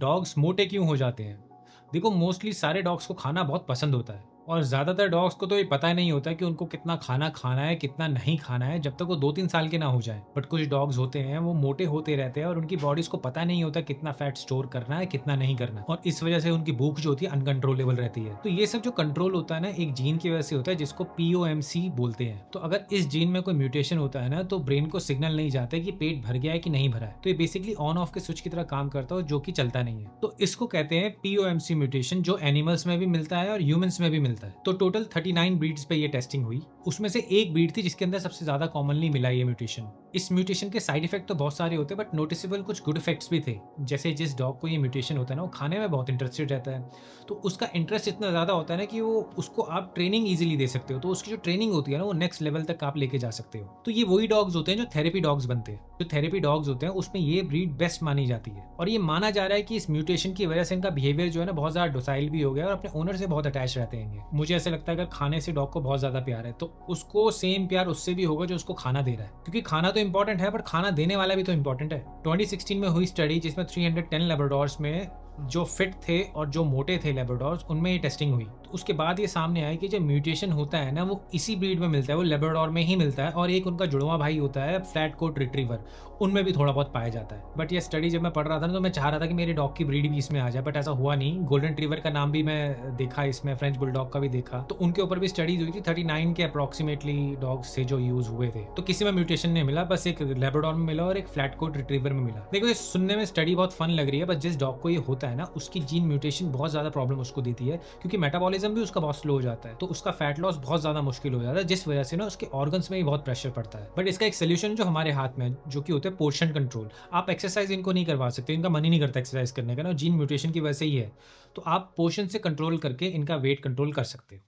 Dogs मोटे क्यों हो जाते हैं? देखो, मोस्टली सारे डॉग्स को खाना बहुत पसंद होता है और ज़्यादातर डॉग्स को तो ये पता नहीं होता कि उनको कितना खाना खाना है, कितना नहीं खाना है, जब तक वो 2-3 साल के ना हो जाएँ। बट कुछ डॉग्स होते हैं, वो मोटे होते रहते हैं और उनकी बॉडीज़ को पता नहीं होता कितना फैट स्टोर करना है, कितना नहीं करना है और इस वजह से उनकी भूख जो होती है अनकंट्रोलेबल रहती है। तो ये सब जो कंट्रोल होता है ना, एक जीन की वजह से होता है जिसको पीओएमसी बोलते हैं। तो अगर इस जीन में कोई म्यूटेशन होता है ना, तो ब्रेन को सिग्नल नहीं जाता है कि पेट भर गया है कि नहीं भरा है। तो ये बेसिकली ऑन ऑफ के स्विच की तरह काम करता है, जो कि चलता नहीं है। तो इसको कहते हैं पीओएमसी म्यूटेशन, जो एनिमल्स में भी मिलता है और ह्यूमंस में भी मिलता है। तो टोटल 39 ब्रीड्स पे ये टेस्टिंग हुई। उसमें से एक ब्रीड थी जिसके अंदर सबसे ज्यादा कॉमनली मिला ये म्यूटेशन। इस म्यूटेशन के साइड इफेक्ट तो बहुत सारे होते हैं, बट नोटिसेबल कुछ गुड इफेक्ट्स भी थे। जैसे जिस डॉग को ये म्यूटेशन होता है ना, वो खाने में बहुत इंटरेस्टेड रहता है। तो उसका इंटरेस्ट इतना ज्यादा होता है ना कि वो उसको आप ट्रेनिंग इजीली दे सकते हो। तो उसकी जो ट्रेनिंग होती है ना, वो नेक्स्ट लेवल तक आप लेके जा सकते हो। तो ये वही डॉग्स होते हैं जो थेरेपी डॉग्स बनते हैं। जो थेरेपी डॉग्स होते हैं उसमें ये ब्रीड बेस्ट मानी जाती है और ये माना जा रहा है कि इस म्यूटेशन की वजह से इनका बिहेवियर जो है ना, बहुत ज्यादा डोसाइल भी हो गया और अपने ओनर से बहुत अटैच रहते हैं ये। मुझे ऐसा लगता है अगर खाने से डॉग को बहुत ज्यादा प्यार है तो उसको सेम प्यार उससे भी होगा जो उसको खाना दे रहा है, क्योंकि खाना तो इंपॉर्टेंट है, बट खाना देने वाला भी तो इंपॉर्टेंट है। 2016 में हुई स्टडी जिसमें 310 लेब्राडोर्स में जो फिट थे और जो मोटे थे लेब्राडोर्स, उनमें ये टेस्टिंग हुई। तो उसके बाद ये सामने आया कि जो म्यूटेशन होता है ना, वो इसी ब्रीड में मिलता है, वो लेब्राडोर में ही मिलता है और एक उनका जुड़वा भाई होता है फ्लैट कोट रिट्रीवर, उनमें भी थोड़ा बहुत पाया जाता है। बट ये स्टडी जब मैं पढ़ रहा था ना, तो मैं चाह रहा था कि मेरे डॉग की ब्रीड भी इसमें आ जाए, बट ऐसा हुआ नहीं। गोल्डन रिट्रीवर का नाम भी मैं देखा इसमें, फ्रेंच बुलडॉग का भी देखा, तो उनके ऊपर भी स्टडीज हुई थी। 39 के अप्रोक्सीमेटली डॉग्स थे जो यूज हुए थे, तो किसी में म्यूटेशन नहीं मिला, बस एक लेब्राडोर में मिला और एक फ्लैट कोट रिट्रीवर में मिला। देखो, ये सुनने में स्टडी बहुत फन लग रही है, बट जिस डॉग को ये होता है ना, उसकी जीन म्यूटेशन बहुत ज्यादा प्रॉब्लम उसको देती है, क्योंकि मेटाबॉलिज्म भी उसका बहुत स्लो हो जाता है, तो उसका फैट लॉस बहुत ज्यादा मुश्किल हो जाता है, जिस वजह से ना उसके ऑर्गन्स में भी बहुत प्रेशर पड़ता है। बट इसका एक सोल्यूशन जो हमारे हाथ में है, जो कि होता है पोर्शन कंट्रोल। आप एक्सरसाइज इनको नहीं करवा सकते, इनका मन ही नहीं करता एक्सरसाइज करने का ना, जीन म्यूटेशन की वजह से ही है। तो आप पोर्शन से कंट्रोल करके इनका वेट कंट्रोल कर सकते हो।